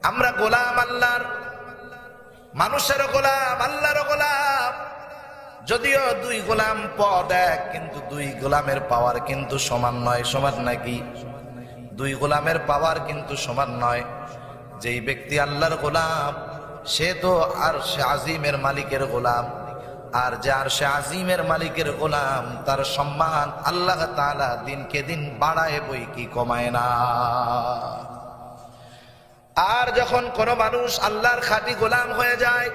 আমরা গোলাম আল্লাহর, মানুষের গোলাম, আল্লাহর গোলাম। যদিও দুই গোলাম পদ এক, কিন্তু দুই গোলামের পাওয়ার কিন্তু সমান নয়। সমান নাকি? দুই গোলামের পাওয়ার কিন্তু সমান নয়। যেই ব্যক্তি আল্লাহর গোলাম সে তো আরশে আজিমের মালিকের গোলাম, আর যে আরশে আজিমের মালিকের গোলাম তার সম্মান আল্লাহ তাআলা দিনকে দিন বাড়ায় বই কি কমায় না। আর যখন কোন মানুষ আল্লাহর খাঁটি গোলাম হয়ে যায়,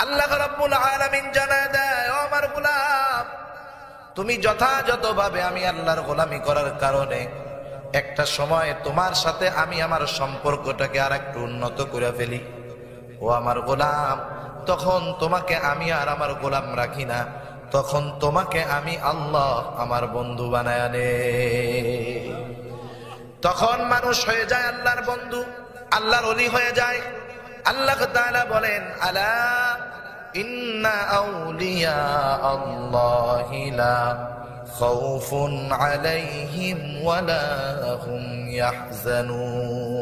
আল্লাহ রাব্বুল আলামিন জানায় দেয়, ও আমার গোলাম, তুমি যথাযথভাবে আমি আল্লাহর গোলামি করার কারণে একটা সময় তোমার সাথে আমি আমার সম্পর্কটাকে আর একটু উন্নত করে ফেলি। ও আমার গোলাম, তখন তোমাকে আমি আর আমার গোলাম রাখি না, তখন তোমাকে আমি আল্লাহ আমার বন্ধু বানায় নে। তখন মানুষ হয়ে যায় আল্লাহর বন্ধু, আল্লাহর ওলি হয়ে যায়। আল্লাহ তাআলা বলেন, আলা ইন্না আউলিয়া আল্লাহি লা খাউফুন আলাইহিম ওয়ালা হুম ইয়াহজানুন।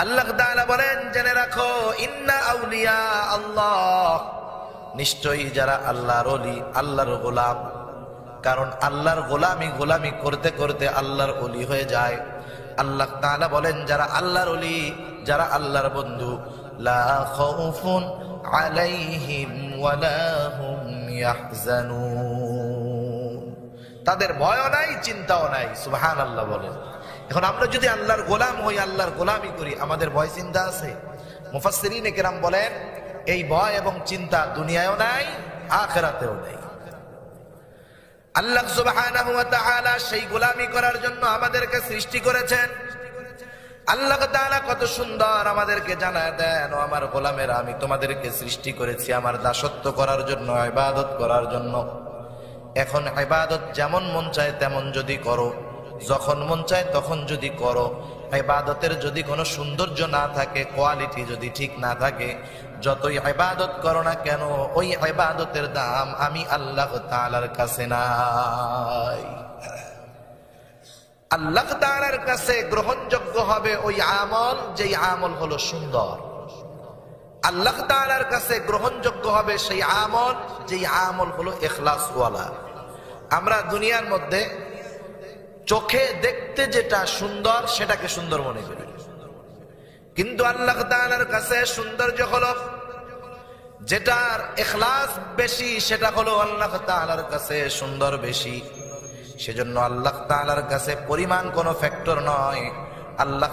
আল্লাহ তাআলা বলেন, জেনে রাখো, ইন্না আউলিয়া আল্লাহ, নিশ্চয়ই যারা আল্লাহর ওলি, আল্লাহর গোলাম, কারণ আল্লাহর গোলামি করতে করতে আল্লাহর ওলি হয়ে যায়। আল্লাহ তাআলা বলেন, যারা আল্লাহর ওলি, যারা আল্লাহর বন্ধু, লা খাউফুন আলাইহিম ওয়ালা হুম ইয়াহজানুন, তাদের ভয়ও নাই, চিন্তাও নাই। সুবহানাল্লাহ বলেন। এখন আমরা যদি আল্লাহর গোলাম হই, আল্লাহর গোলামি করি, আমাদের ভয় চিন্তা আছে? মুফাসসিরিনে কেরাম বলেন, এই ভয় এবং চিন্তা দুনিয়ায়ও নাই, আখিরাতেও নাই। আল্লাহ সুবহানাহু ওয়া তাআলা সেই গোলামি করার জন্য আমাদেরকে সৃষ্টি করেছেন। আল্লাহ তাআলা কত সুন্দর আমাদেরকে জানায় দেন, ও আমার গোলামেরা, আমি তোমাদেরকে সৃষ্টি করেছি আমার দাসত্ব করার জন্য, ইবাদত করার জন্য। এখন ইবাদত যেমন মন চায় তেমন যদি করো, যখন মন চায় তখন যদি করো, ইবাদতের যদি কোনো সৌন্দর্য না থাকে, কোয়ালিটি যদি ঠিক না থাকে, যতই ইবাদত করো না কেন, ওই ইবাদতের দাম আমি আল্লাহ তাআলার কাছে নাই। আল্লাহ তাআলার কাছে গ্রহণযোগ্য হবে ওই আমল, যেই আমল হলো সুন্দর। আল্লাহ তাআলার কাছে গ্রহণযোগ্য হবে সেই আমল, যেই আমল হলো ইখলাসওয়ালা। আমরা দুনিয়ার মধ্যে চোখে দেখতে যেটা সুন্দর সেটাকে সুন্দর মনে করি, কিন্তু আল্লাহ তাআলার কাছে সৌন্দর্য হলো যেটার ইখলাস বেশি, সেটা হলো আল্লাহ তাআলার কাছে সুন্দর বেশি। সেজন্য আল্লাহ তাআলার কাছে পরিমাণ কোনো ফ্যাক্টর নয়। আল্লাহ